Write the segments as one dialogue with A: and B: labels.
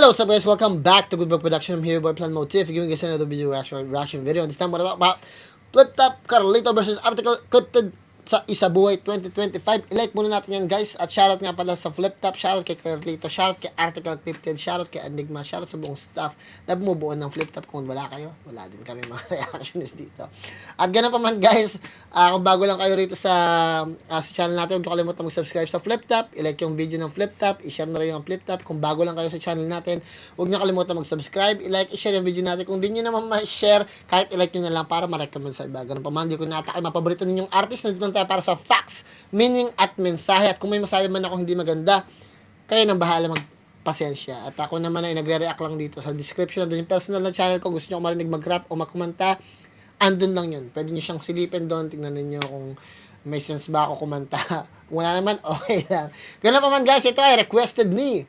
A: Hello, what's up guys? Welcome back to Goodbug Production. I'm here with Plan Motif, giving you guys another video reaction video. And this time we're talking about Flip Top Carlito versus Article Clipped sa Isabuhay 2025. I-like muna natin yan guys. At shoutout nga pala sa Flip Top, shoutout kay Carlito, shoutout kay Article Clipped, shoutout kay Enigma, shoutout sa buong staff na bumubuo ng Flip Top. Kung wala kayo, wala din kami mga reactionist dito. At ganun pa man guys, kung bago lang kayo rito sa channel natin, huwag nyo kalimutan mag-subscribe sa Flip Top, i-like yung video ng Flip Top, i-share na rin yung Flip Top. Kung bago lang kayo sa channel natin, huwag nyo kalimutan mag-subscribe, i-like, i-share yung video natin. Kung di nyo naman ma-share, kahit i-like nyo na lang para ma-recommend sa iba. Ganun pa man, di ko natakay mapaborito ninyong artist. Nandito tayo para sa facts, meaning at mensahe. At kung may masabi man ako hindi maganda, kayo nang bahala magpasensya. At ako naman ay nagre-react lang dito sa description. Doon yung personal na channel ko. Gusto nyo kung marinig mag-rap o makumanta, andun lang yun. Pwede nyo siyang silipin doon. Tingnan ninyo kung may sense ba ako kumanta. Kung wala naman, okay lang. Ganun pa man guys, ito ay requested ni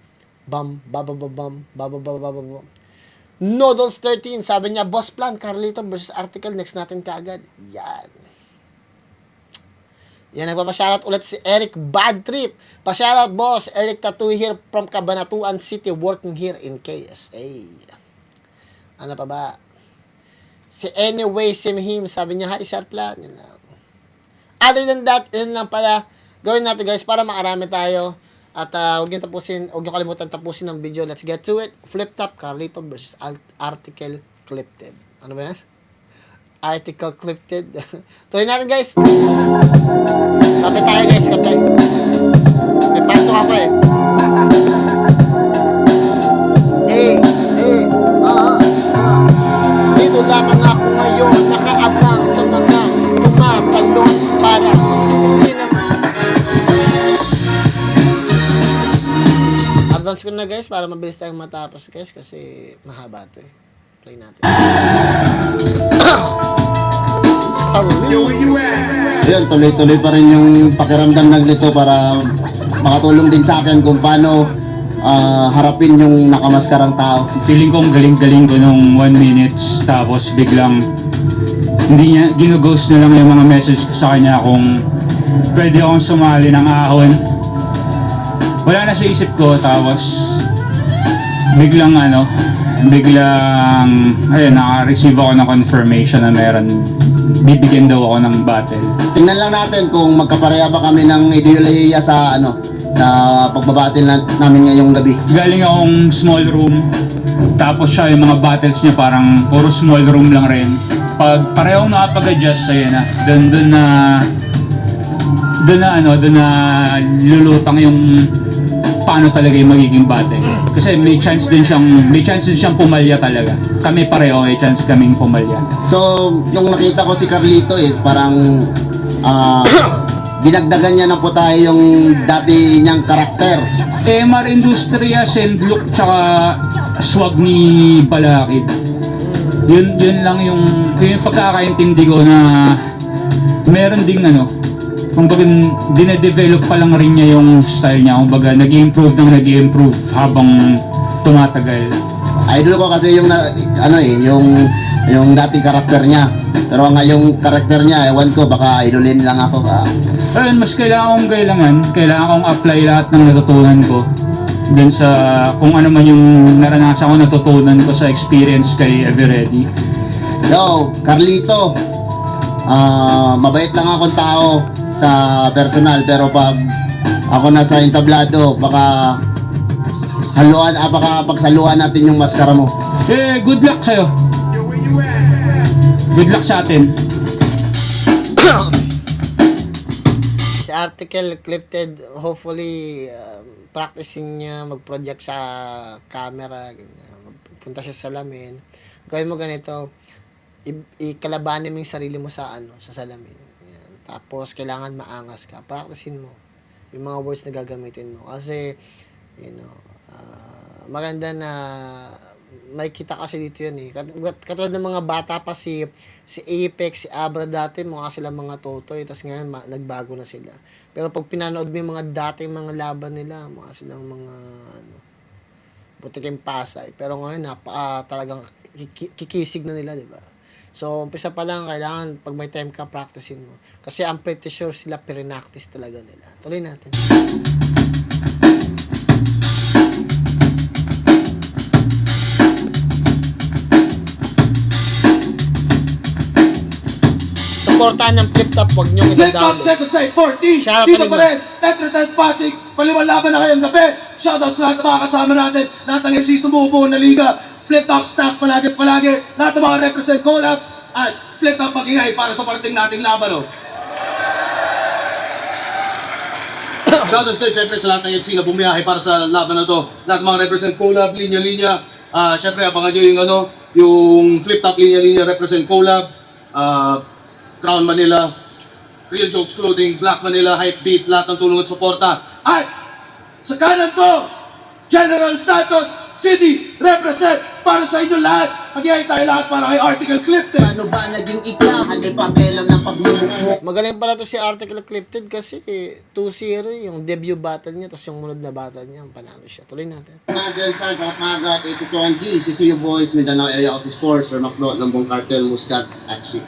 A: Noodles 13. Sabi niya, Boss Plan, Carlito versus Article. Next natin kaagad. Yan, nagpapashoutout ulit si Eric Bad Trip. Pa-shoutout boss, Eric Tattoo here from Cabanatuan City, working here in KSA. Ano pa ba? Si Anyway Simhim, sabi niya, hi Sir Plan. Yun lang. Other than that, yun lang pala. Gawin natin guys para makarami tayo. At huwag nyo kalimutan tapusin ng video. Let's get to it. Flip Top Carlito versus Article Clipped. Ano ba yan? Article Clipped. Tuloy natin guys. Kape tayo guys, kape. May pasok ako eh. Dito lamang ako ngayon, nakaabang sa mga tumatalon para hindi naman. Advance ko na guys para mabilis tayong matapos guys kasi mahaba to eh. Play natin.
B: Yun, tuloy-tuloy pa rin yung pakiramdam ng Lito para makatulong din sa akin kung paano harapin yung nakamaskarang tao.
C: Feeling kong galing-galing ko nung 1 minutes tapos biglang hindi niya, ginughost na lang yung mga message ko sa kanya kung pwede akong sumali ng ahon. Wala na sa isip ko tapos biglang ayun, naka-receive ako ng confirmation na bibigyan daw ako ng battle.
B: Tingnan lang natin kung magkapareha ba kami ng ideolohiya sa sa pagbabattle namin ngayong gabi.
C: Galing akong small room, tapos siya yung mga battles niya parang puro small room lang rin. Pag parehong nakapag-adjust, ayun na, doon na lulutang yung paano talaga yung magiging battle. Kasi may chance din siyang pumalya talaga. Kami pareho, may chance kaming pumalya.
B: So, nung nakita ko si Carlito is parang dinagdagan niya na po tayo yung dati niyang karakter.
C: MR Industrias and look tsaka swag ni Balakid. Yun lang yung pagkakaintindi ko na meron ding kumbaga dine-develop pa lang rin niya yung style niya. Kumbaga nag-i-improve habang tumatagal.
B: Idol ko kasi yung yung dating karakter niya. Pero ngayong karakter niya, ewan ko, baka idolin lang ako.
C: Ayun, mas kailangan kong apply lahat ng natutunan ko dun sa kung ano man yung naranasan ko, natutunan ko sa experience kay Everready.
B: So, Carlito, mabait lang akong tao sa personal, pero pag ako nasa entablado, baka pagsaluhan natin yung maskara mo.
C: Good luck sa'yo. Good luck sa atin.
A: Si Article Clipped, hopefully practicing niya mag-project sa camera, ganyan. Punta siya sa salamin. Gawin mo ganito, ikalabanin mo yung sarili mo sa salamin. Yan. Tapos kailangan maangas ka. Practicein mo yung mga words na gagamitin mo. Kasi maganda na may kita kasi dito yan eh. Katulad ng mga bata pa si Apex, si Abra dati, mukha sila mga totoy, tapos ngayon nagbago na sila. Pero pag pinanood mo yung mga dating mga laban nila, mukha silang mga butiking pasay. Pero ngayon talagang kikisig na nila, di ba? So, umpisa pa lang, kailangan pag may time ka, practicein mo. Kasi I'm pretty sure sila pinractice talaga nila. Tuloy natin. suportahan ng flip top, huwag nyo
D: Flip top
A: i-download.
D: second side 40.
A: Shoutout
D: Dito
A: kanina.
D: pa rin. Etretan Pasig. Paliwan laban na kayong gabi. Shoutout sa lahat ng mga kasama natin. Lahat ng MCs na bumubuo na liga. Flip top staff palagi. Lahat ng mga represent collab. At flip top magingay para sa parating nating laban. Oh. Shoutouts din syempre sa lahat ng MC na bumiyahe para sa laban na to. Lahat ng mga represent collab, linya-linya. Syempre abangan nyo yung yung flip top linya-linya represent collab. Crown Manila, Real Jokes Clothing, Black Manila, Hype Beat, lahat ng tulong at suporta. At sa kanan ko, General Santos City represent para sa inyo lahat. Magyayay tayo lahat para kay Article Clifton.
B: Ano ba naging ikaw? Hindi pa kailan ng pagbubukbuk.
A: Magaling pala to si Article Clifted kasi 2-0 yung debut battle niya, tapos yung munod na battle niya, panalo siya. Tuloy natin.
B: Mga Gelsan, Kapmagat, 82 G, CCU Boys, Mindanao Area Office Force, Sir Maclo, Lambong Cartel, Muscat, at Shit.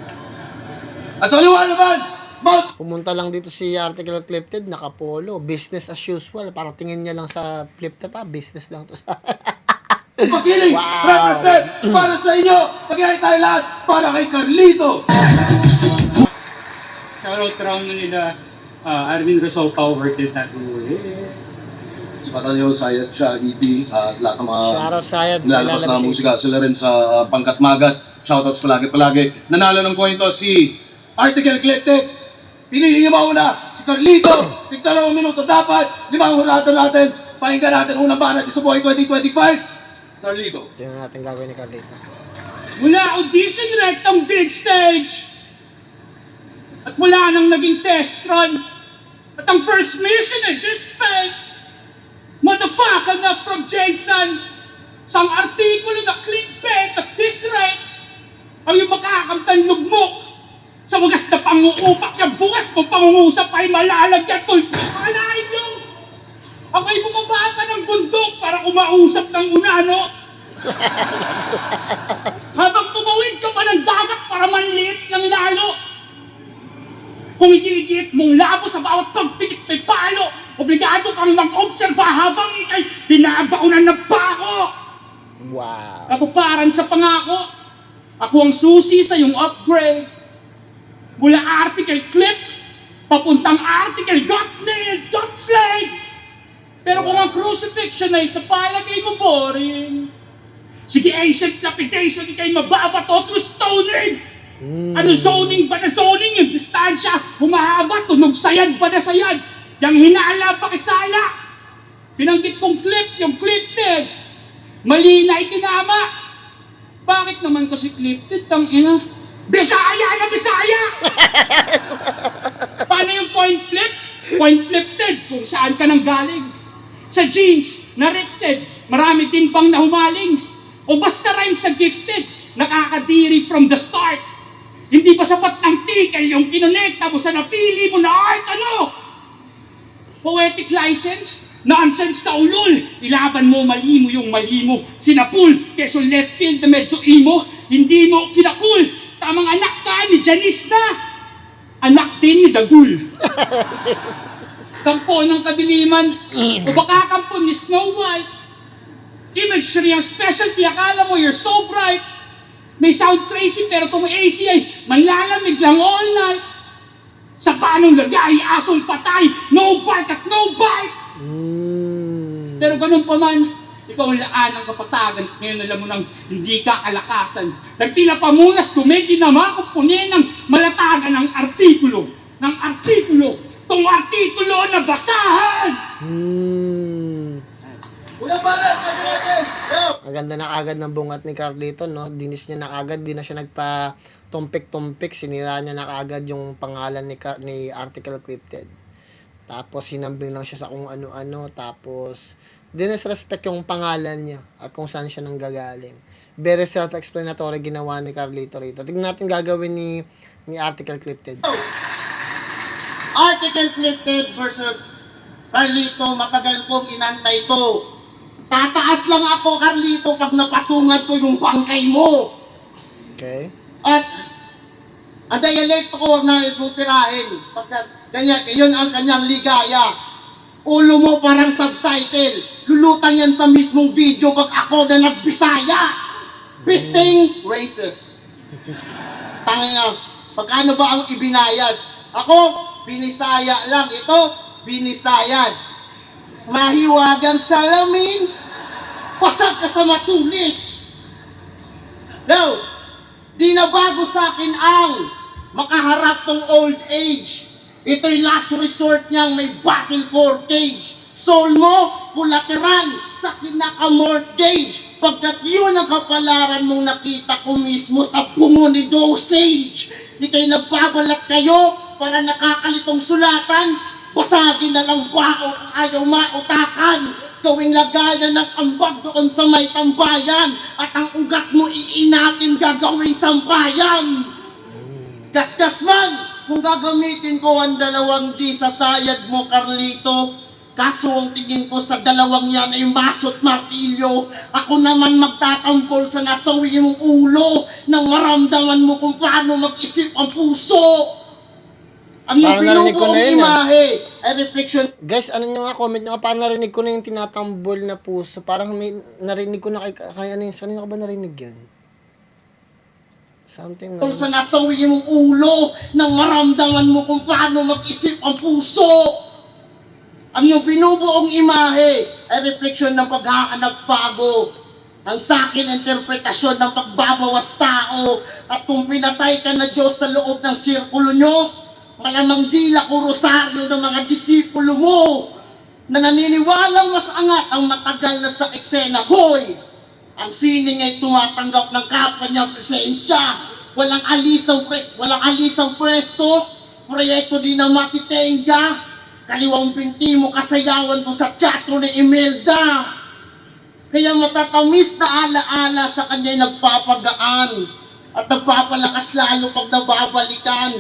D: At sa kaliwa naman, Mount
A: Pumunta lang dito si Article Clifted, nakapolo, business as usual. Parang tingin niya lang sa flip top, business lang to sa...
D: Pakiling represent para sa inyo. Magyayay tayo lahat para kay Carlito.
C: Shoutout Crown Manila, Arvin Rosal Power Kid Tattoo.
D: Supatan nyo, Sayat siya, EP, at lahat ng mga
A: Shoutout Sayat,
D: nilalabas na
A: nilalabas
D: musika. Sila rin sa Pangkat Magat. Shoutouts palagi. Nanalo ng coin to si Article Clifted. Pinili niyo mauna si Carlito. Tig-2 minuto dapat. 5 hurado natin. Pakinggan natin unang banat sa buhay 2025. Carlito.
A: Tingnan natin gagawin ni Carlito.
C: Mula audition rectang big stage. At mula nang naging test run. At ang first mission ay this fake. Motherfucker na from Jason. Sang artikulo na clickbait at this rate. Ay yung makakamtan lugmok. Sa wagas na panguupak niya, bukas mo pangungusap ay malalagyan tulpo. Alain nyo! Ako'y bumaba ka ng bundok para kumausap ng unano. Habang tumawid ka pa ng dagat para manliit ng lalo. Kung igigit mong labo sa bawat pagpikit may palo, obligado kang mag-obserba habang ikay binabaunan ng pako.
A: Wow.
C: Katuparan sa pangako, ako ang susi sa iyong upgrade. Mula article clip, papuntang article got nailed, got flayed. Pero kung ang crucifixion ay sa palagay mo boring, sige ancient lapidation, ikay mababato through stoning. Ano zoning ba na zoning? Yung distansya, humahaba, tunog sayad ba na sayad? Yang hinala pa kisala. Pinanggit kong clip, yung clipted. Mali na itinama. Bakit naman kasi clipted, tang ina? Bisaya na Bisaya! Paano yung point flip? Point flipted kung saan ka nang galing. Sa jeans, na-ripted, marami din bang nahumaling? O basta rhyme sa gifted, nakakadiri from the start. Hindi ba sapat ng tikel yung kinonekta mo sa napili mo na art? Ano? Poetic license? Nonsense na ulol. Ilaban mo, mali mo yung mali mo. Sinapul, keso left field na medyo emo. Hindi mo kinakul. Tamang anak ka ni Janice na. Anak din ni Dagul. Kampo ng kadiliman. O baka kampo ni Snow White. Imagery ang specialty. Akala mo you're so bright. May sound crazy pero itong AC ay manlalamig lang all night. Sa panong lagay, asong patay. No bark at no bite. Pero ganun pa man, ikaw ang laan ng kapatagan. Ngayon alam mo nang hindi ka kalakasan. Nagtila pamunas, tumegi na makupunin ng malatagan ng artikulo. Ng artikulo. Itong artikulo na basahan!
D: Unang banat, natin.
A: Ang ganda na agad ng bungat ni Carlito, no? Dinis niya na agad, di na siya nagpa-tumpik-tumpik. Sinira niya na agad yung pangalan ni Article Clifted. Tapos sinambing lang siya sa kung ano-ano. Tapos dinisrespect yung pangalan niya at kung saan siya nanggagaling. Very self-explanatory ginawa ni Carlito rito. Tingnan natin gagawin ni Article Clifted.
B: Article Clifted versus Carlito, matagal kong inantay to. Tataas lang ako, Carlito, pag napatungan ko yung bangkay mo.
A: Okay?
B: At ang dialekto ko, huwag na itutirahin. Pagka ganyan, yun ang kanyang ligaya. Ulo mo parang subtitle. Lulutang yan sa mismong video pag ako na nagbisaya. Pisting racist. Tangina. Magkano ba ang ibinayad? Ako, binisaya lang. Ito, binisayad. Mahiwagang salamin, pasag ka sa matulis. Now, di na bago sa akin ang makaharap ng old age. Ito'y last resort niyang may battle portage. Soul mo, kulateral sa pinaka-mortgage. Pagkat yun ang kapalaran mong nakita ko mismo sa bungo ni dosage. Ika'y nagbabalat kayo para nakakalitong sulatan. Basagin na lang baon ang ayaw mautakan. Gawing lagayan ng ambag doon sa may tambayan. At ang ugat mo iinatin gagawing sampayan. Gasgas man, kung gagamitin ko ang 2 D sa sayad mo, Carlito. Kaso ang tingin ko sa 2 yan ay maso't martilyo. Ako naman magtatampol sa nasawi mong ulo nang maramdaman mo kung paano mag-isip ang puso. Ang
A: Parang narinig ko
B: binubuong
A: na yun,
B: imahe ay reflection.
A: Guys, ano nyo nga, comment nyo nga, parang narinig ko na yung tinatambol na puso. Parang may narinig ko na kay ano yung, kanina ko ba narinig yun? Something na.
B: Sa nasawi mong ulo nang maramdaman mo kung paano mag-isip ang puso. Ang iyong binubuong imahe ay refleksyon ng paghahanap bago. Ang sakin, interpretasyon ng pagbabawas tao. At kung pinatay ka na Diyos sa loob ng sirkulo nyo, malamang dila ko rosaryo ng mga disipulo mo na naniniwalang mas angat ang matagal na sa eksena. Hoy! Ang sining ay tumatanggap ng kapwa niyang presensya. Walang alisang pwesto. Proyekto di na matitenga. Kaliwang binti mo kasayawan ko sa teatro ni Imelda. Kaya matatamis na alaala sa kanya'y nagpapagaan at nagpapalakas lalo pag nababalikan.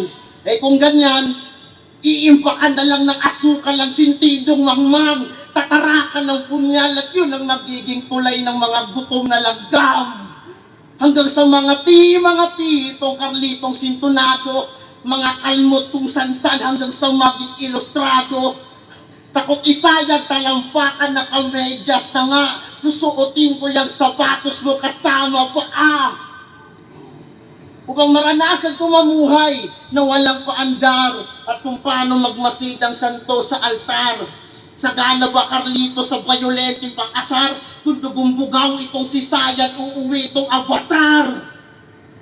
B: Eh kung ganyan, iimpakan na lang ng asukal ang sintidong mangmang. Tatarakan ng punyal at yun ang magiging tulay ng mga gutom na langgam. Hanggang sa mga titong Carlitong sintonado, mga kalmot kung sansan hanggang sa maging ilustrado. Takot isayag talampakan na kamedyas na nga. Susuotin ko yung sapatos mo kasama pa upang maranasan ko mamuhay na walang paandar at kung paano magmasidang santo sa altar. Sagana ba Carlito sa bayolenteng pang-asar kung dugumbugaw itong si Sayad uuwi itong avatar.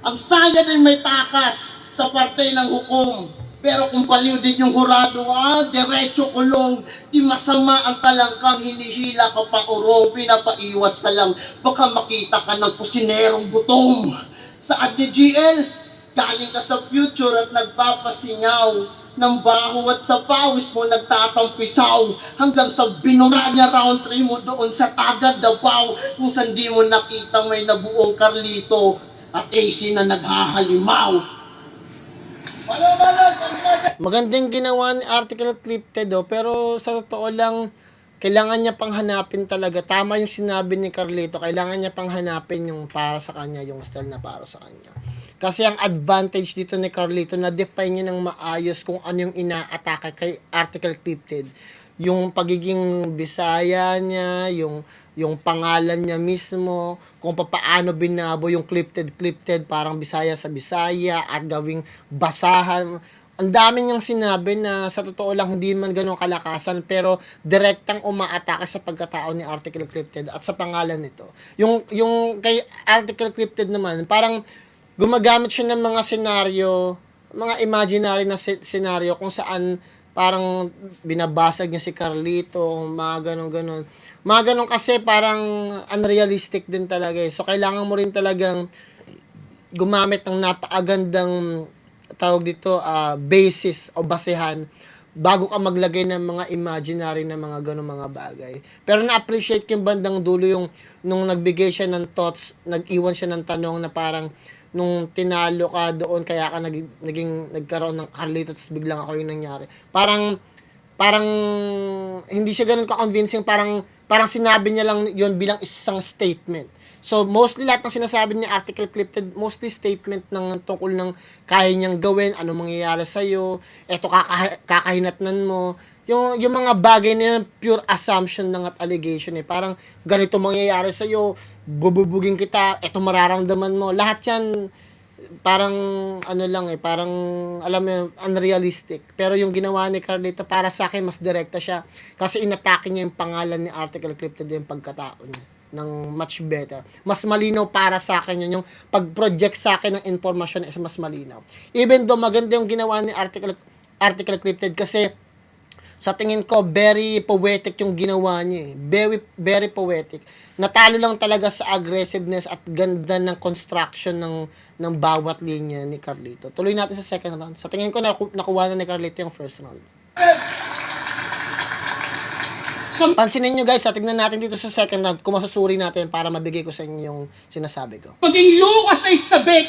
B: Ang Sayad ay may takas sa parte ng hukom. Pero kung baliw din yung hurado, diretso kulong. Di masama ang talangkang hinihila ka pa urong, pinapaiwas ka lang, baka makita ka ng kusinerong gutom. Saan ni GL? Galing ka sa future at nagpapasingaw ng baho at sa pawis mo nagtatampisaw hanggang sa binura niya round 3 mo doon sa Tagad Davao kung saan di mo nakita may nabuong Carlito at AC na naghahalimaw.
A: Magandang ginawa ni Article Clipted, pero sa totoo lang, kailangan niya pang hanapin talaga. Tama yung sinabi ni Carlito, kailangan niya pang hanapin yung para sa kanya, yung style na para sa kanya. Kasi ang advantage dito ni Carlito, na-define niya ng maayos kung ano yung ina-atake kay Article Clipted. Yung pagiging Bisaya niya, yung pangalan niya mismo, kung paano binabo yung clipted, parang Bisaya sa Bisaya, at gawing basahan. Ang dami niyang sinabi na sa totoo lang hindi man ganun kalakasan, pero direktang umaatake sa pagkatao ni Article Clipted at sa pangalan nito. Yung kay Article Clipted naman, parang gumagamit siya ng mga senaryo, mga imaginary na senaryo kung saan parang binabasag niya si Carlito, mga ganon. Mga ganon kasi parang unrealistic din talaga eh. So, kailangan mo rin talagang gumamit ng napakagandang tawag dito, basis o basehan bago ka maglagay ng mga imaginary na mga ganong mga bagay. Pero na-appreciate yung bandang dulo yung nung nagbigay siya ng thoughts, nag-iwan siya ng tanong na parang nung tinalo ka doon, kaya ka nagkaroon ng Carlito, tapos biglang ako yung nangyari. Parang hindi siya ganun ka-convincing, parang sinabi niya lang yon bilang isang statement. So, mostly lahat ng sinasabi niya, Article Clipted, mostly statement ng tungkol ng kaya niyang gawin, ano mangyayari sa'yo, eto kakahinatnan mo. Yung mga bagay na yun, pure assumption ng at allegation eh. Parang ganito mangyayari sa'yo, bububugin kita, eto mararamdaman mo. Lahat yan, parang ano lang parang alam mo yun, unrealistic. Pero yung ginawa ni Carlito para sa akin mas direkta siya kasi inatake niya yung pangalan ni Article Cryptid yung pagkatao niya ng much better. Mas malinaw para sa akin yun, yung pag-project sa akin ng information is mas malinaw. Even though maganda yung ginawa ni Article Cryptid kasi sa tingin ko, very poetic yung ginawa niya. Very, very poetic. Natalo lang talaga sa aggressiveness at ganda ng construction ng bawat linya ni Carlito. Tuloy natin sa second round. Sa tingin ko, nakuha na ni Carlito yung first round. Pansinin nyo guys, tingnan natin dito sa second round kung masusuri natin para mabigay ko sa inyo yung sinasabi ko.
E: Maging Lucas ay sabik,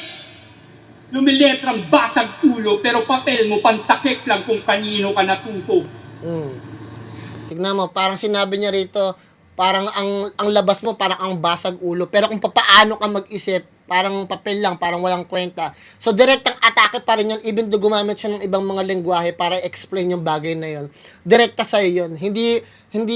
E: lumiletrang basag ulo, pero papel mo pantakip lang kung kanino ka natuto.
A: Tignan mo, parang sinabi niya rito, parang ang labas mo parang ang basag ulo, pero kung papaano ka mag-isip, parang papel lang, parang walang kwenta. So direktang atake pa rin yun, even though gumamit siya ng ibang mga lengguwahe para explain yung bagay na yun. Direkta sa'yo yun. Hindi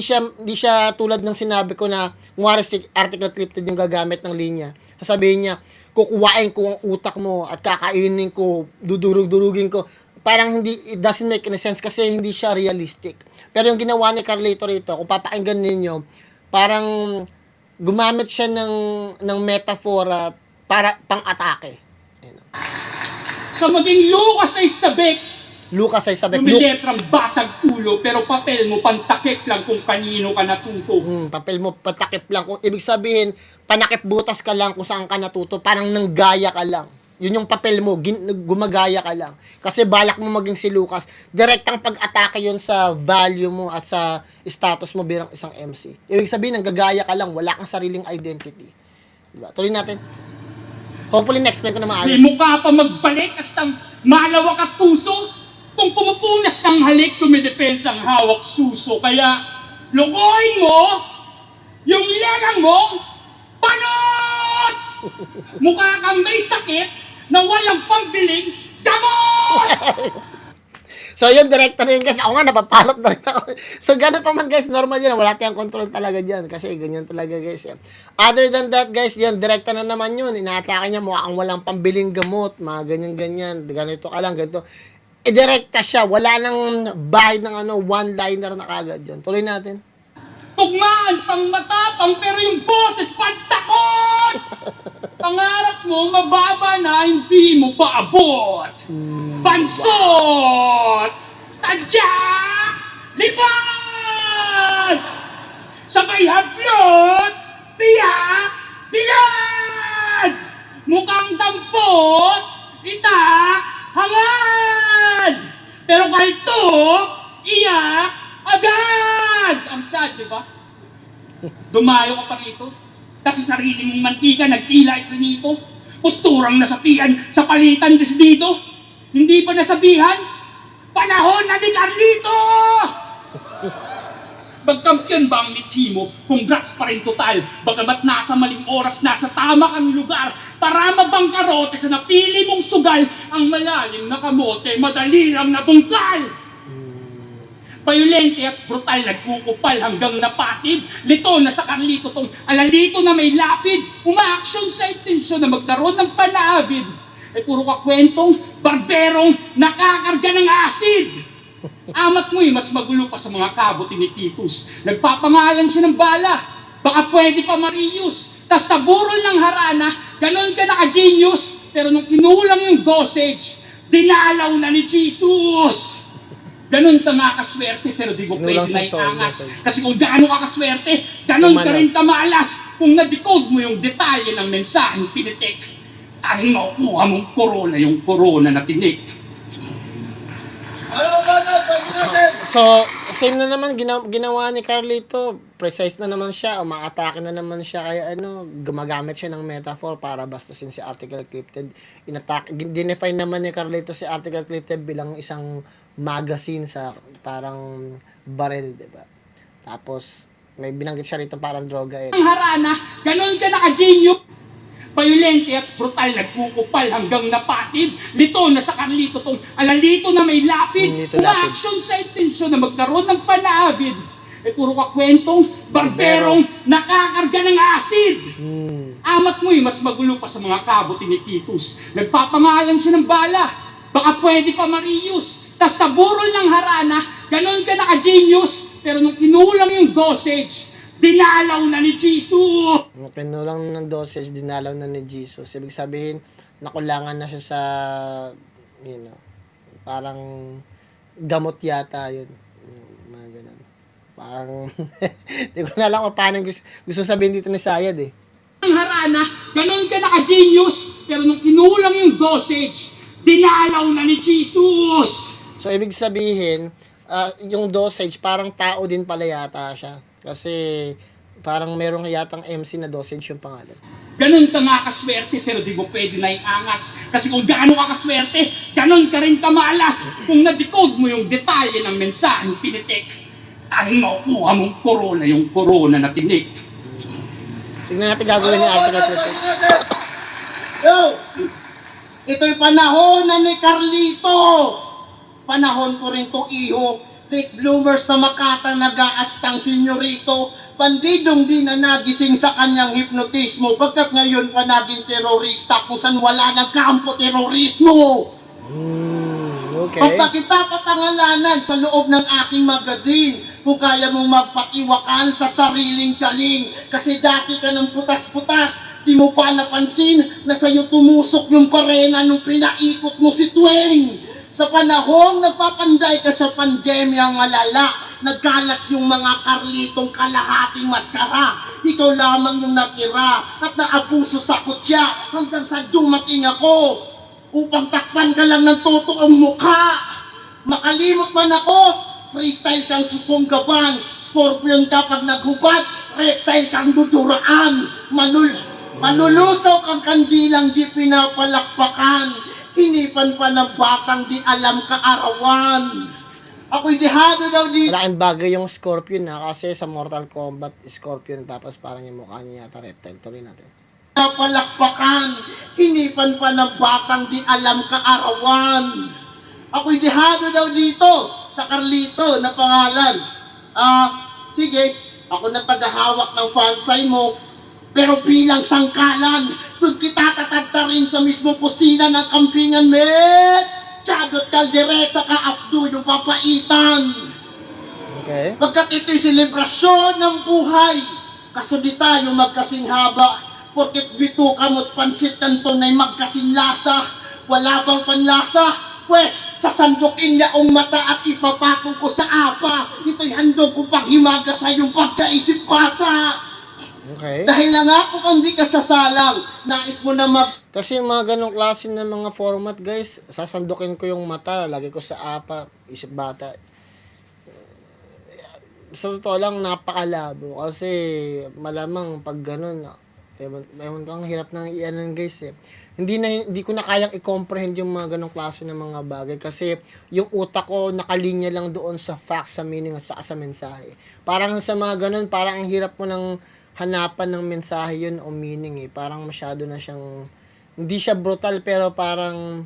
A: siya tulad ng sinabi ko na ngwari si Article Cryptid yung gagamit ng linya. Sasabihin niya, kukuwain ko ang utak mo at kakainin ko, dudurug-durugin ko. Parang it doesn't make any sense kasi hindi siya realistic. Pero yung ginawa ni Carlito rito, kung papakinggan ninyo, parang gumamit siya ng metaphor para pang-atake.
E: Sa maging Lucas ay sabik,
A: Lucas ay sabi,
E: lumiletrang basag ulo, pero papel mo pantakip lang kung kanino ka natuto.
A: papel mo patakip lang. Kung ibig sabihin, panakip butas ka lang kung saan ka natuto, parang nanggaya ka lang. Yun yung papel mo, gumagaya ka lang. Kasi balak mo maging si Lucas. Direktang pag-atake yun sa value mo at sa status mo bilang isang MC. Ibig sabihin, nanggagaya ka lang, wala kang sariling identity. Diba? Tuloy natin. Hopefully, na-explain ko na maayos.
E: Di mo ka pa magbalik hasta malawak at puso. Kung pumupunas ng halik, dumidepensa ang hawak suso. Kaya, lugoyin mo yung lelang mong panot! Mukha kang may sakit na walang pambiling gamot!
A: So, yun, director na yun guys. Ako nga, napapalot na rin ako. So, gano'n pa man guys, normal yun. Wala tayong control talaga dyan. Kasi ganyan talaga guys. Other than that guys, yun, director na naman yun. Inaatake niya, mukhang walang pambiling gamot. Mga ganyan-ganyan. Ganito ka lang, ganito. Direkta siya. Wala nang bahid ng one-liner na kagad yun. Tuloy natin.
E: Tugmaan pang matapang pero yung boses pantakot! Pangarap mo mababa na hindi mo pa abot. Bansot! Tadyak! Lipad! Sabay hablot! Piyak! Bilad! Mukhang dampot! Itak! Hangad! Pero kahit to, iyak agad! Ang sad, di ba? Dumayo ka pa rito. Kasi sarili mong mantika, nagtila ito nito. Posturang nasapian sa palitan des dito. Hindi pa nasabihan, panahon na ni Carlito! Magkampiyon ba ang mithi mo? Congrats pa rin total. Bagamat nasa maling oras, nasa tama kang lugar. Para mabangkarote sa napili mong sugal. Ang malalim na kamote, madali lang nabungkal. Violente at brutal, nagkukupal hanggang napatid. Lito na sa Carlito tong alalito na may lapid. Umaaksyon sa intensyon na magkaroon ng fanavid. Ay puro ka kwentong, barberong, nakakarga ng acid. Amat mo'y mas magulo pa sa mga kaboti ni Titus. Nagpapangalan siya ng bala. Baka pwede pa ma-reuse. Tas sa burol ng harana, ganon ka naka-genius. Pero nung kinulang yung dosage, dinalaw na ni Jesus. Ganon ka nga kaswerte, pero di mo pwede na iangas. Kasi kung gaano ka kaswerte, ganon ka rin kamalas. Kung na-decode mo yung detalye ng mensaheng pinitik, aring makukuha mong korona yung korona na tinik.
A: So, same na naman ginawa ni Carlito. Precise na naman siya, umaatake na naman siya, kaya gumagamit siya ng metaphor para bastusin si Article Cryptid. Dinefine naman ni Carlito si Article Cryptid bilang isang magazine sa parang baril, diba? Tapos, may binanggit siya rito parang droga
E: Ang harana, ganon ka naka-genius. Violente at brutal, nagkukupal hanggang napatid. Lito na sa Carlito tong alalito na may lapid. Umaaksyon sa intensyon na magkaroon ng fanavid. Puro ka kwentong, barberong, nakakarga ng acid. Amat Aklat mo'y mas magulo pa sa mga kabuti ni Titus. Nagpapangalan siya ng bala. Baka pwede pa ma-reuse. Tas sa burol ng harana, ganon ka naka-genius. Pero nung kinulang yung dosage, dinalaw na ni Jesus.
A: Nung kinulang ng dosage, dinalaw na ni Jesus. Ibig sabihin, nakulangan na siya sa, parang gamot yata yun. Yung mga ganun. Parang, hindi ko na alam kung paano gusto sabihin dito ni Sayad eh.
E: Ang harana, ganon ka naka-genius. Pero nung kinulang yung dosage, dinalaw na ni Jesus.
A: So, ibig sabihin, yung dosage, parang tao din pala yata siya. Kasi, parang merong yatang MC na dosage yung pangalan.
E: Ganon ka nga kaswerte, pero di mo pwede na iangas. Kasi kung gaano ka kaswerte, ganon ka rin kamalas. Kung na-decode mo yung detalye ng mensaheng pinitik, tanging makukuha mong corona yung corona na tinik.
A: Tignan natin gagawin ni Article Clipted.
B: Yo! Ito'y panahon na ni Carlito. Panahon ko rin to, iho. Late bloomers na makatang nag-aastang senyorito. Bandidong di na nagising sa kanyang hipnotismo. Pagkat ngayon pa naging terorista kung saan wala ng kampo terorismo.
A: Okay.
B: Pagka kita papangalanan sa loob ng aking magazine, kung kaya mong magpatiwakal sa sariling galing. Kasi dati ka ng putas-putas, di mo pa napansin na sa'yo tumusok yung parena nung pinaikot mo si Twain. Sa panahong nagpapanday ka sa pandemyang malala, nagkalat yung mga Carlitong kalahating maskara. Ikaw lamang yung natira at naabuso sa kutya hanggang sa dumating ako upang takpan ka lang ng totoong mukha. Makalimot man ako, freestyle kang susunggaban, scorpion ka pag naghubad, reptile kang duduraan, manulusaw kang kandilang di pinapalakpakan, hinipan pa ng batang di alam kaarawan. Ako'y dihado daw di...
A: Malaking bagay yung Scorpion kasi sa Mortal Kombat, Scorpion tapos parang yung mukha niya yata reptile. Tuloy natin.
B: Palakpakan, hinipan pa ng batang di alam kaarawan. Ako'y dihado daw dito sa Carlito na pangalan. Sige, ako na tagahawak ng fansay mo. Pero bilang sangkalan, doon kita tatagtarin sa mismo kusina ng kampingan, met. Tsadot kaldereta ka, Abdo, yung papaitan.
A: Okay.
B: Pagkat ito'y selebrasyon ng buhay, kaso di tayo magkasing haba, porket bituka mo't pansit ng tunay magkasing lasa. Wala bang panlasa? Pwes, sasandukin niya ang mata at ipapatong ko sa apa. Ito'y handog ko paghimaga sa iyong pagkaisip bata.
A: Okay.
B: Dahil lang ako kung di ka sasalang, nais mo na
A: Kasi yung mga ganong klase ng mga format, guys, sasandukin ko yung mata, lagay ko sa apa, isip bata. Sa totoo lang, napakalabo. Kasi malamang pag ganon, ewan ko, ang hirap nang ianan, guys, eh. Hindi ko na kayang i-comprehend yung mga ganong klase ng mga bagay. Kasi yung utak ko nakalinya lang doon sa facts, sa meaning, at sa mensahe. Parang sa mga ganon, parang ang hirap mo nang hanapan ng mensahe yun o meaning, eh. Parang masyado na siyang, hindi siya brutal, pero parang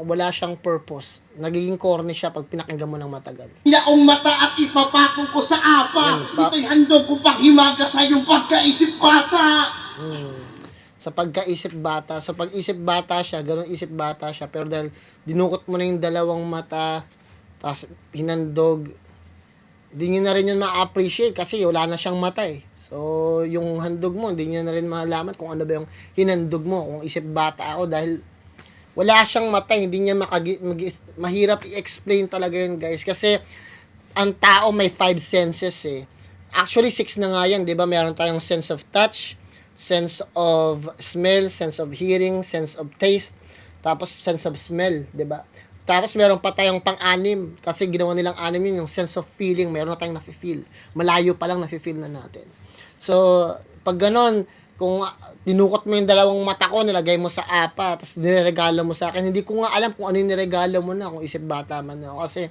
A: wala siyang purpose. Nagiging corny siya pag pinakinggan mo ng matagal.
B: ang mata at ipapatong ko sa apa. Ito'y handog ko paghimaga sa iyong pagkaisip bata.
A: Sa pagkaisip bata, sa pag-isip bata siya, ganun isip bata siya, pero dahil dinukot mo na yung dalawang mata, tapos hinandog, di nyo na rin yun ma-appreciate kasi wala na siyang mata eh. So, yung handog mo, hindi nyo na rin malaman kung ano ba yung hinandog mo, kung isip bata ako, dahil wala siyang mata, hindi niya mahirap i-explain talaga yun, guys. Kasi, ang tao may 5 senses eh. Actually, 6 na nga yan, di ba? Meron tayong sense of touch, sense of smell, sense of hearing, sense of taste, tapos sense of smell, di ba? Tapos meron pa tayong pang-anim, kasi ginawa nilang anim yun, yung sense of feeling, meron na tayong nafe-feel. Malayo pa lang nafe-feel na natin. So, pag ganon, kung tinukot mo yung dalawang mata ko, nilagay mo sa apa, tapos niregalo mo sa akin, hindi ko nga alam kung ano yung niregalo mo na, kung isip bata man na. Kasi,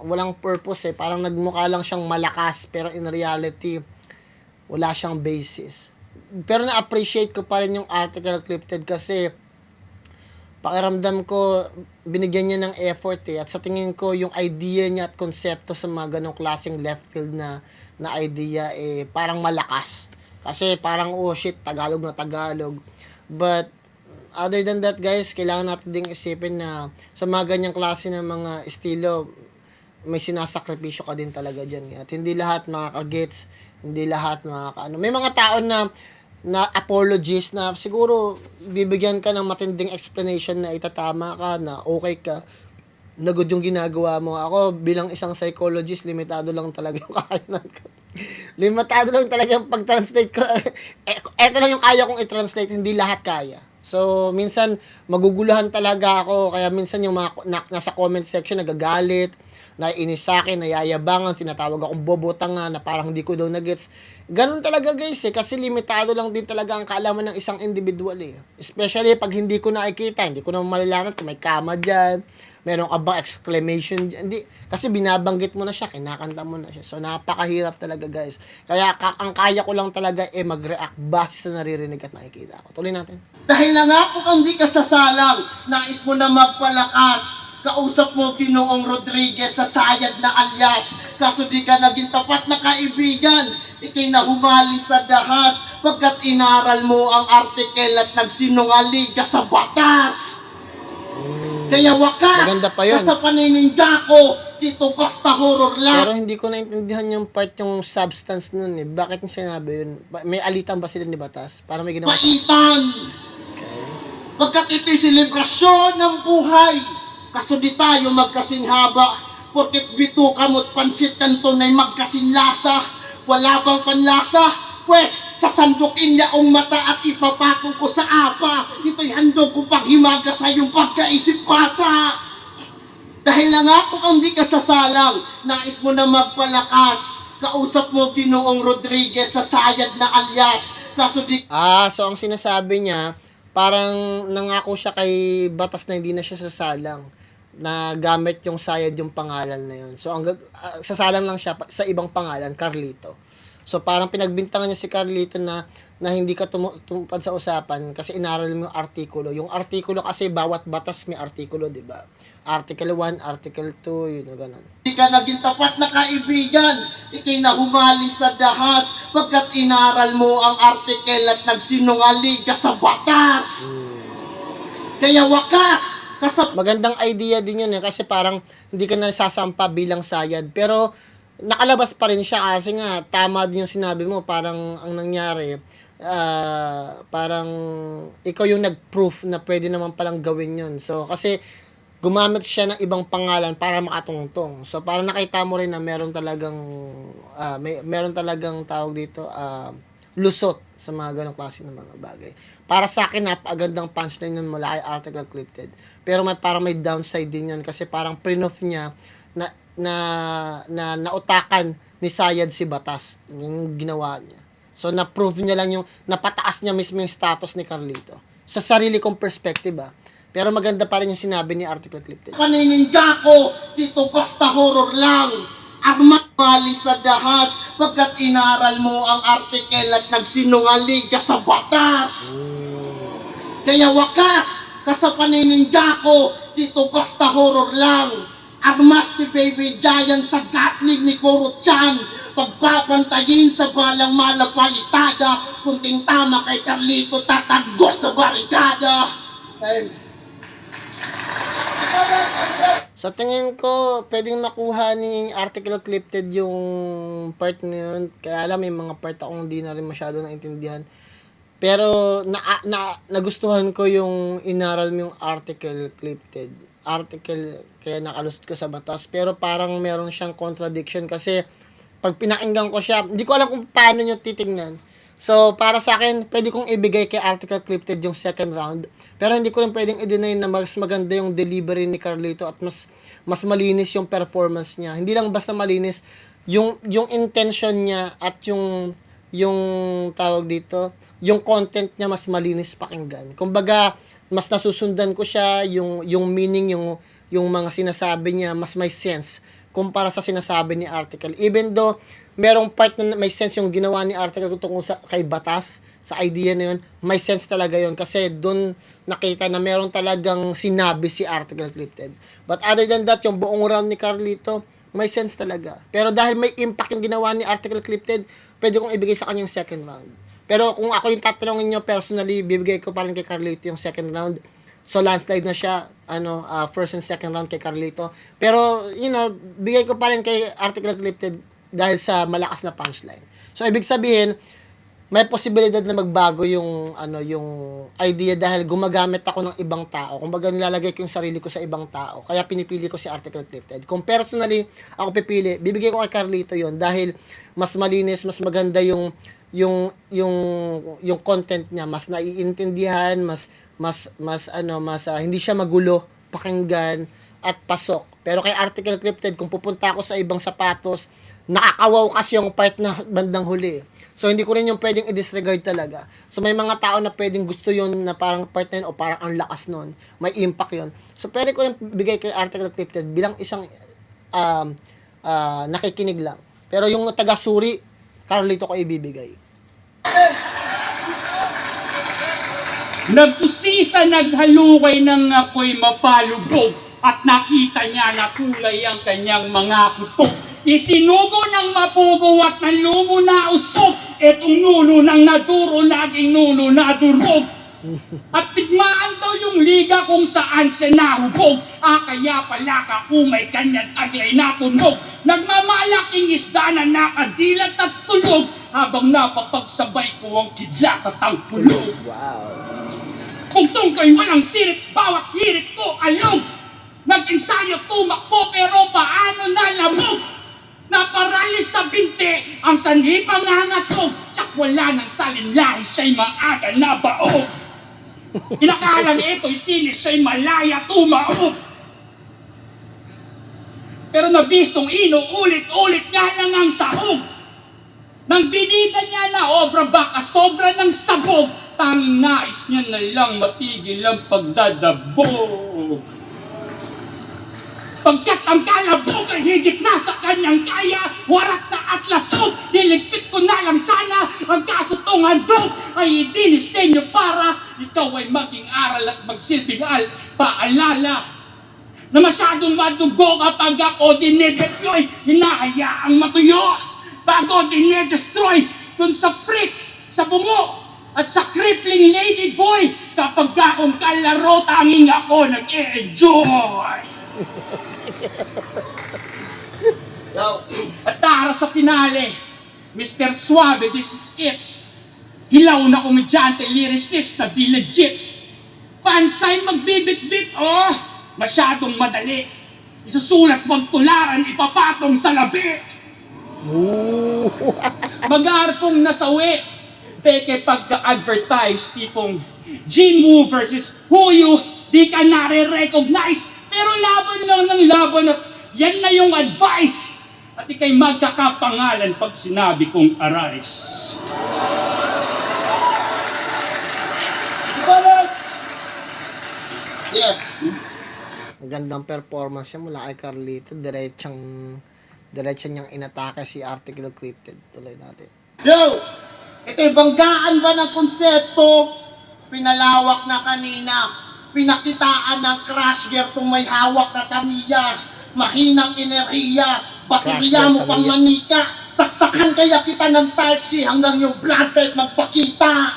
A: walang purpose eh. Parang nagmukha lang siyang malakas, pero in reality, wala siyang basis. Pero na-appreciate ko pa rin yung Article Clipted kasi, pakiramdam ko, binigyan niya ng effort eh. At sa tingin ko, yung idea niya at konsepto sa mga ganong klaseng left field na idea eh, parang malakas. Kasi parang, oh shit, Tagalog na Tagalog. But, other than that, guys, kailangan natin ding isipin na sa mga ganyang klase ng mga estilo, may sinasakripisyo ka din talaga dyan. At hindi lahat makaka-gets, hindi lahat makaka-ano. May mga tao na apologies na siguro bibigyan ka ng matinding explanation na itatama ka, na okay ka, na good yung ginagawa mo. Ako, bilang isang psychologist, limitado lang talaga yung kakayanan ko. Limitado lang talaga yung pag-translate ko. Eto lang yung kaya kong i-translate, hindi lahat kaya. So, minsan, maguguluhan talaga ako. Kaya minsan yung mga nasa comment section nagagalit, naiinis sa akin, nayayabangan, tinatawag akong bobotanga na parang hindi ko daw na-gets. Ganun talaga guys kasi limitado lang din talaga ang kaalaman ng isang individual Especially pag hindi ko nakikita, hindi ko na malalaman kung may kama dyan, meron ka ba exclamation dyan. Hindi, kasi binabanggit mo na siya, kinakanta mo na siya. So, napakahirap talaga guys. Kaya ang kaya ko lang talaga mag-react base sa naririnig at nakikita ko. Tuloy natin.
B: Dahil nangako kang di ka sasalang, nais mo na magpalakas. Kausap mo Ginoong Rodriguez sa sayad na alyas. Kaso di ka naging tapat na kaibigan. Ika'y nahumaling sa dahas pagkat inaral mo ang artikel at nagsinungaling ka sa batas. Kaya wakas
A: Maganda pa yun.
B: ka sa panininda ko. Dito basta horror lang.
A: Pero hindi ko naintindihan yung part, yung substance nun Bakit niya sinabi yun? May alitan ba sila ni Batas? Para may ginawa sa...
B: Paitan.
A: Okay.
B: Pagkat ito'y selebrasyon ng buhay. Kaso di tayo magkasing haba, porket bituka mo't pansit kanton ay magkasing lasa. Wala bang panlasa? Pwes, sasandukin niya ang mata at ipapatong ko sa apa. Ito'y handog ko paghimaga sa iyong pagkaisip bata. Dahil nangako kang di ka sasalang, nais mo na magpalakas. Kausap mo Ginoong Rodriguez sa sayad na alyas. Kaso di
A: So ang sinasabi niya, parang nangako siya kay Batas na hindi na siya sasalang, na gamit yung sayad yung pangalan na yun. So, sasalang lang siya sa ibang pangalan, Carlito. So, parang pinagbintangan niya si Carlito na hindi ka tumupad sa usapan kasi inaral mo yung artikulo. Yung artikulo kasi, bawat batas may artikulo, di ba? Article 1, Article 2, yun o ganun.
B: Di ka naging tapat na kaibigan. Ika'y nahumaling sa dahas pagkat inaral mo ang artikel at nagsinungaling ka sa batas. Kaya wakas
A: Magandang idea din yun kasi parang hindi ka nasasampa bilang sayad. Pero nakalabas pa rin siya kasi nga tama din yung sinabi mo. Parang ang nangyari, parang ikaw yung nag-proof na pwede naman palang gawin yun. So kasi gumamit siya ng ibang pangalan para makatungtong. So parang nakita mo rin na meron talagang tawag dito, lusot sa mga ganong klase ng mga bagay. Para sa akin, napakagandang punchline yun mula kay Article Clipted. Pero parang may downside din yun kasi parang proof niya na nautakan ni Sayad si Batas yung ginawa niya. So na-prove niya lang yung napataas niya mismo yung status ni Carlito. Sa sarili kong perspective Pero maganda pa rin yung sinabi ni Article Clipted.
B: panininda ko, dito basta horror lang. Armat maling sa dahas pagkat inaral mo ang artikel at nagsinungaling ka sa batas. Kaya wakas ka sa panininda ko, dito basta horror lang. Armas ni Baby Giant sa gatling ni Koro-chan. Pagpapantayin sa balang malapalitada. Kunting tama kay Carlito tatagos sa barikada.
A: Sa tingin ko, pwedeng makuha ni Article Clipted yung part na yun. Kaya alam, may mga part akong hindi na rin masyado naintindihan. Pero, nagustuhan ko yung inaral mo yung Article Clipted. Kaya nakalusot ko sa batas. Pero parang meron siyang contradiction kasi pag pinakinggan ko siya, hindi ko alam kung paano nyo titingnan. So, para sa akin, pwede kong ibigay kay Article Clipted yung second round. Pero hindi ko rin pwedeng i-deny na mas maganda yung delivery ni Carlito at mas malinis yung performance niya. Hindi lang basta malinis, yung intention niya at yung tawag dito, yung content niya mas malinis pakinggan. Kumbaga, mas nasusundan ko siya, yung meaning, yung mga sinasabi niya, mas may sense kumpara sa sinasabi ni Article. Even though, merong part na may sense yung ginawa ni Article tungkol kay Batas, sa idea na yun, may sense talaga yun. Kasi doon nakita na meron talagang sinabi si Article Clipted. But other than that, yung buong round ni Carlito, may sense talaga. Pero dahil may impact yung ginawa ni Article Clipted, pwede kong ibigay sa kanya yung second round. Pero kung ako yung tatanungin nyo personally, bibigay ko pa rin kay Carlito yung second round. So landslide na siya, first and second round kay Carlito. Pero, bigay ko pa rin kay Article Clipted dahil sa malakas na punchline. So, ibig sabihin, may posibilidad na magbago yung idea dahil gumagamit ako ng ibang tao. Kumbaga nilalagay ko yung sarili ko sa ibang tao. Kaya pinipili ko si Article Clipted. Kung personally ako pipili, bibigay ko kay Carlito yon dahil mas malinis, mas maganda yung content niya, mas naiintindihan, mas hindi siya magulo pakinggan at pasok. Pero kay Article Clipted, kung pupunta ako sa ibang sapatos, nakakawaw kasi yung part na bandang huli. So, hindi ko rin yung pwedeng i-disregard talaga. So, may mga tao na pwedeng gusto yun na parang part na yun, o parang ang lakas nun. May impact yun. So, pwede ko rin bigay kay Article Clipted bilang isang nakikinig lang. Pero yung taga-suri, Carlito ko ibibigay.
E: Nagusisa naghalukay ng ako'y mapalugog at nakita niya na kulay ang kanyang mga kutok. Isinugo ng mapugo at nalumo na usok. Etong nuno ng naduro, naging nuno na durog. At tigmaan daw yung liga kung saan siya nahubog. Kaya pala kaumay kanyang taglay na tunog. Nagmamalaking isda na nakadilat at tulog habang napapagsabay ko ang kidlat at ang pulog.
A: Wow.
E: Kung tungko'y walang sirit, bawat hirit ko alog. Nag-ensayo tumakbo pero paano nalamog? Naparalis sa binti ang sanhi pangangatog. Tsak wala ng salinlahi, siya'y maaga na baog. Inakala niya ito'y sinis, siya'y malaya tumaog. Pero nabistong inuulit-ulit nga lang ang sahog. Nang binida niya na obra baka sobra ng sabog, tanging nais niya na lang matigil ang pagdadabog. Pagkat ang kalabog ay higit na sa kanyang kaya, warat na at lasog, niligpit ko na lang sana ang kasutong handog ay idinisenyo para ikaw ay maging aral at magsilbing paalala na masyadong madugo kapag ako dinedeploy, hinahayaang matuyo bago dinedestroy dun sa freak, sa bungo at sa crippling lady boy kapag akong kalaro tanging ako nag-e-enjoy. At tara sa finale, Mr. Suave, this is it. Hilaw na komedyante, lyricist na di legit. Fansay magbibit-bit, masyadong madali. Isusulat, magtularan, ipapatong sa labi. Mag-aarkong nasawi. Peke pagka-advertise, tipong Gene Wu versus Huyu, di ka nare-recognize. Pero laban lang ng laban at yan na yung advice. At ikay magkakapangalan pag sinabi kong arise.
B: Yeah.
A: Magandang performance siya mula kay Carlito. Diretsa niyang inatake si Article Clipted. Tuloy natin.
B: Yo! Ito'y banggaan ba ng konsepto? Pinalawak na kanina. Pinakitaan ng crash gear kung may hawak na tamiya. Mahinang enerhiya. Baterya mo pang manika. Saksakan kaya kita ng type C hanggang yung blood type magpakita.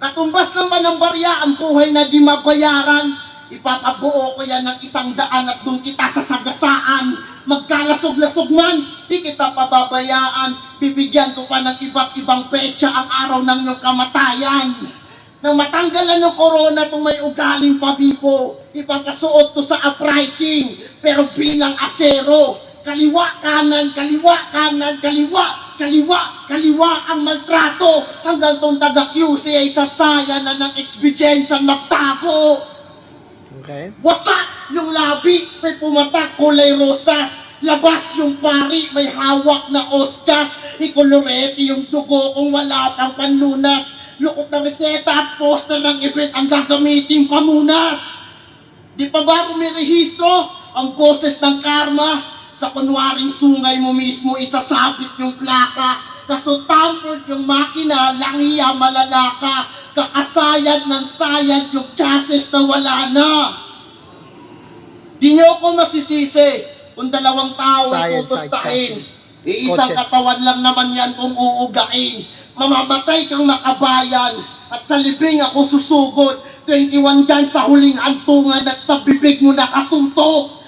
B: Katumbas naman ng barya ang buhay na di mabayaran. Ipapabuo ko yan ng 100 at doon kita sasagasaan. Magkalasog-lasog man, di kita pababayaan. Bibigyan ko pa ng iba't ibang petsa ang araw ng iyong kamatayan. Nang matanggalan ng corona itong may ugaling pabibo, ipapasuot to sa uprising, pero bilang asero. Kaliwa, kanan, kaliwa, kanan, kaliwa, kaliwa, kaliwa ang maltrato. Hanggang itong taga-QC ay sasaya na ng expediensya magtago.
A: Okay?
B: Wasak yung labi, may pumatak kulay rosas. Labas yung pari, may hawak na ostyas. Ikolorete yung dugo kung wala pang panlunas. Lukot na reseta at poster ng event ang gagamitin pamunas. Di pa ba rumirehistro ang boses ng karma? Sa kunwaring sungay mo mismo isasabit yung plaka. Kaso tampered yung makina, langiya malalaka. Kakasayad ng sayad yung chassis na wala na. Di nyo ako masisisi kung dalawang tao ay
A: Sayad,
B: tutustahin.
A: chassis.
B: Iisang
A: Kotse.
B: katawan lang naman yan kung uugain. mamamatay kang makabayan at sa libing ako susugod. 21 gun sa huling antungan at sa bibig mo nakatutok.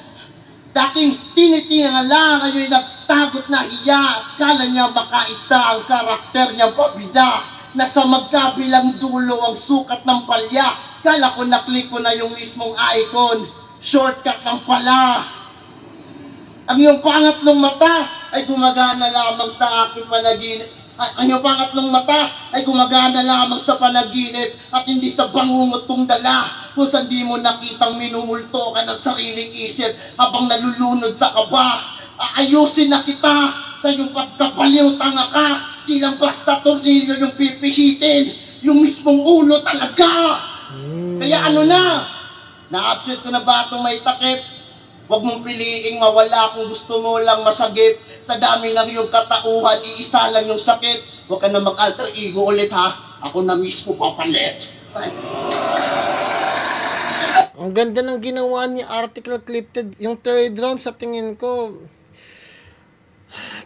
B: Dating tinitingala, ngayon nagtagot na hiya. Kala niya makaisa ang karakter niya pabida. Nasa magkabilang dulo ang sukat ng palya. Kala ko naklik ko na yung mismong icon. Shortcut lang pala. Ang iyong pangatlong mata ay gumagana lamang sa aking panaginip. Ang iyong pangatlong mata ay gumagana lamang sa panaginip at hindi sa bangungot kong dala. Kung saan di mo nakitang minumulto ka ng sariling isip habang nalulunod sa kaba. Aayusin na kita sa iyong pagkabaliw, tanga ka. Di lang basta tornilyo yung pipihitin, yung mismong ulo talaga. Kaya ano na? Na-absent ko na ba itong may takip? Huwag mong piliing mawala kung gusto mo lang masagip. Sa dami ng iyong katauhan, iisa lang yung sakit. Huwag ka na mag-alter ego ulit ha. Ako na mismo papalit. Ay.
A: Ang ganda ng ginawa ni Article Clipted. Yung third round sa tingin ko,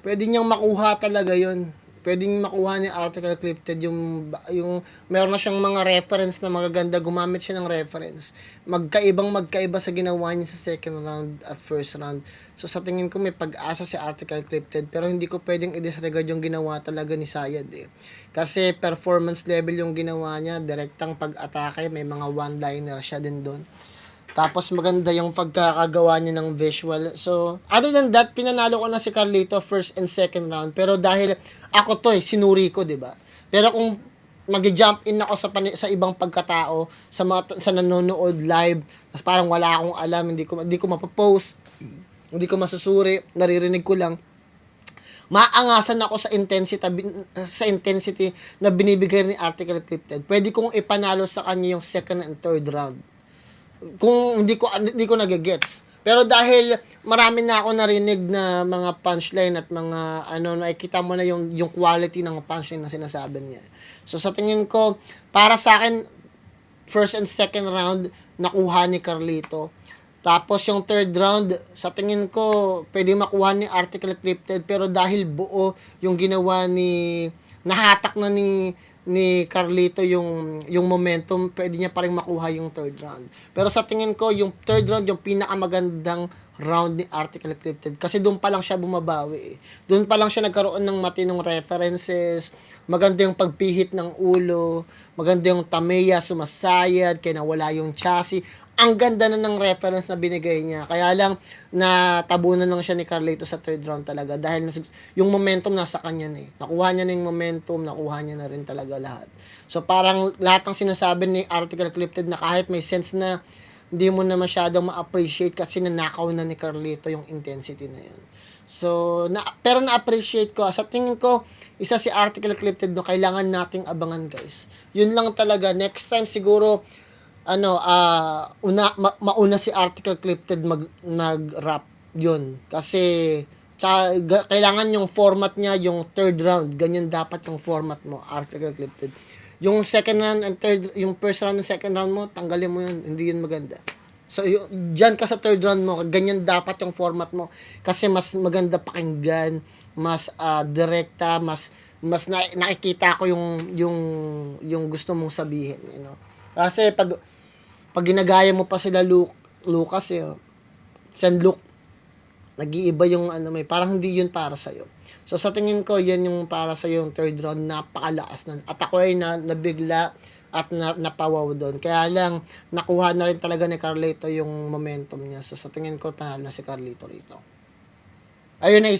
A: pwede niyang makuha talaga yon. Pwedeng makuha ni Article Clipted yung meron na siyang mga reference na magaganda, gumamit siya ng reference. Magkaiba sa ginawa niya sa second round at first round. So sa tingin ko may pag-asa si Article Clipted, pero hindi ko pwedeng i-disregard yung ginawa talaga ni Sayad eh. Kasi performance level yung ginawa niya, direktang pag-atake, may mga one-liner siya din doon. Tapos maganda yung pagkakagawa niya ng visual. So, other than that, pinanalo ko na si Carlito first and second round. Pero dahil ako to sinuri ko, 'di ba? Pero kung magi-jump in ako sa ibang pagkatao, sa nanonood live, tapos parang wala akong alam, hindi ko mapopost, hindi ko masusuri, naririnig ko lang. Maangasan ako sa intensity na binibigay ni Article Clipted. Pwede kong ipanalo sa kanya yung second and third round. Kung hindi ko nagegets. Pero dahil marami na ako narinig na mga punchline at mga nakikita mo na yung quality ng punchline na sinasabi niya. So sa tingin ko, para sa akin, first and second round nakuha ni Carlito. Tapos yung third round, sa tingin ko, pwede makuha ni Article Clipted, pero dahil buo yung ginawa nahatak na ni Carlito yung momentum, pwede niya pa rin makuha yung third round. Pero sa tingin ko, yung third round, yung pinakamagandang round ni Article Clipted. Kasi doon pa lang siya bumabawi. Doon pa lang siya nagkaroon ng matinong references, maganda yung pagpihit ng ulo, maganda yung tameya, sumasayad, kaya nawala yung chassis. Ang ganda na ng reference na binigay niya. Kaya lang, natabunan lang siya ni Carlito sa third round talaga. Dahil yung momentum nasa kanya na eh. Nakuha niya na yung momentum, nakuha niya na rin talaga lahat. So parang lahat ng sinasabi ni Article Clipted na kahit may sense na hindi mo na masyadong ma-appreciate kasi nanakaw na ni Carlito yung intensity na yun. So, pero na-appreciate ko. Sa tingin ko, isa si Article Clipted no, kailangan nating abangan guys. Yun lang talaga. Next time siguro, mauna si Article Clipted mag-rap yun. Kasi, kailangan yung format niya, yung third round, ganyan dapat yung format mo, Article Clipted. Yung second round and third, yung first round and second round mo, tanggalin mo yun, hindi yun maganda. So, dyan ka sa third round mo, ganyan dapat yung format mo. Kasi mas maganda pakinggan, mas direkta, mas nakikita ko yung gusto mong sabihin, you know. Kasi pag ginagaya mo pa sila Lucas San Luke, nag-iiba yung may parang hindi yun para sa'yo. So sa tingin ko, yan yung para sa'yo yung third round, napakalakas nun. At ako ay nabigla at napawaw doon. Kaya lang, nakuha na rin talaga ni Carlito yung momentum niya. So sa tingin ko, panalo na si Carlito rito. Ayun na,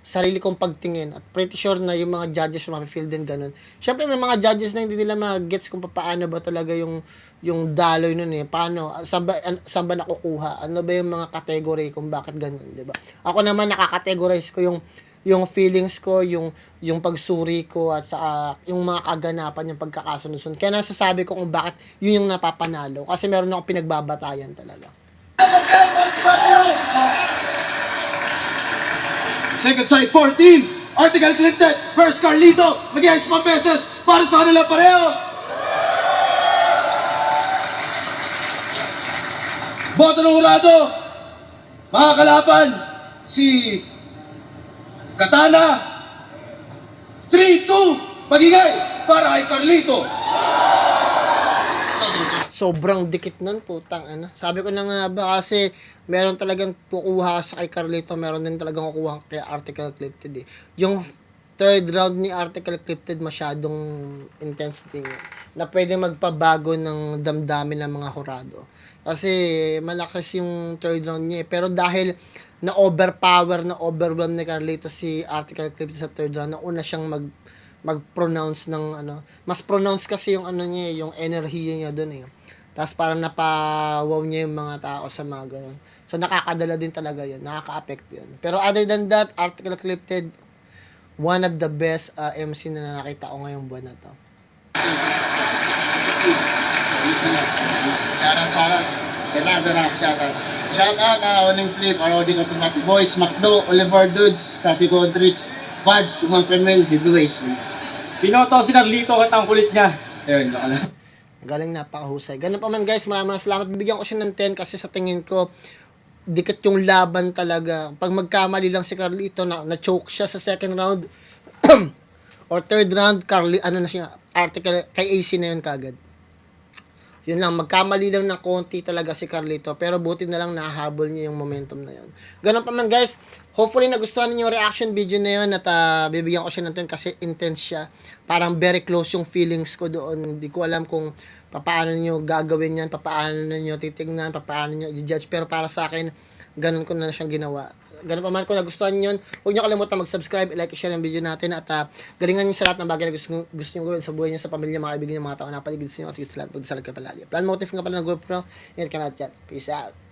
A: sarili kong pagtingin at pretty sure na yung mga judges ma-feel din ganun. Syempre may mga judges na hindi nila ma-gets kung paano ba talaga yung daloy nun eh. Paano? Saan ba nakukuha? Ano ba yung mga category kung bakit ganun, di ba? Ako naman nakakategorize ko yung feelings ko, yung pagsuri ko at saka yung mga kaganapan, yung pagkakasunod-sunod. Kaya nasasabi ko kung bakit yun yung napapanalo. Kasi meron akong pinagbabatayan talaga.
D: Second side, 14. Article Clipted versus Carlito. Mag-iayos mga beses para sa kanila pareho. Boto ng hurado. Mga kalaban, si Katana. 3-2. Magingay para kay Carlito!
A: Sobrang dikit nun, putang ano. Sabi ko na nga ba kasi meron talagang kukuha sa kay Carlito, meron din talagang kukuha kay Article Clipted eh. Yung third round ni Article Clipted masyadong intensity niya, na pwede magpabago ng damdamin ng mga hurado. Kasi malakas yung third round niya eh. Pero dahil na overwhelm ni Carlito si Article Clipted sa third round, nauna siyang mag-pronounce ng ano, mas pronounce kasi yung ano niya, yung energy niya doon eh. Tapos parang napawaw niya yung mga tao sa mga ganun. So nakakadala din talaga yun, nakaka-affect yun. Pero other than that, Article Clipted, one of the best MC na nakita ko ngayong buwan na to.
B: Shoutout. Shoutout Oning Flip, Arodi Katumati Boys, Macdo, Oliver Dudes, Kasi Godrix, Vads, Tumang Kremel, Giveaways.
F: Pinoto si Carlito at ang kulit niya. Ayun, baka lang.
A: Galing, napakahusay. Ganun pa man guys, maraming salamat. Bibigyan ko siya ng 10 kasi sa tingin ko, dikit yung laban talaga. Pag magkamali lang si Carlito, na-choke siya sa second round or third round, Article, kay AC na yun kagad. Yun lang, magkamali lang ng konti talaga si Carlito, pero buti na lang nahahabol niya yung momentum na yun. Ganun pa man guys, hopefully nagustuhan niyo yung reaction video na yun at bibigyan ko siya ng 10 kasi intense siya. Parang very close yung feelings ko doon. Hindi ko alam kung paano niyo gagawin yan, paano niyo titignan, paano niyo i-judge, pero para sa akin, ganun ko na siyang ginawa. Ganun pa man kung nagustuhan niyo yun, huwag niyo kalimutan mag-subscribe, like, share yung video natin at galingan niyo sa lahat ng bagay na gusto niyo gawin sa buhay niyo, sa pamilya, mga kaibigan niyo, mga tao na paligid sa inyo at sa lahat, magdasal ka palagi. Plan motive nga pala ng group pro, ingat ka na at chat. Peace out.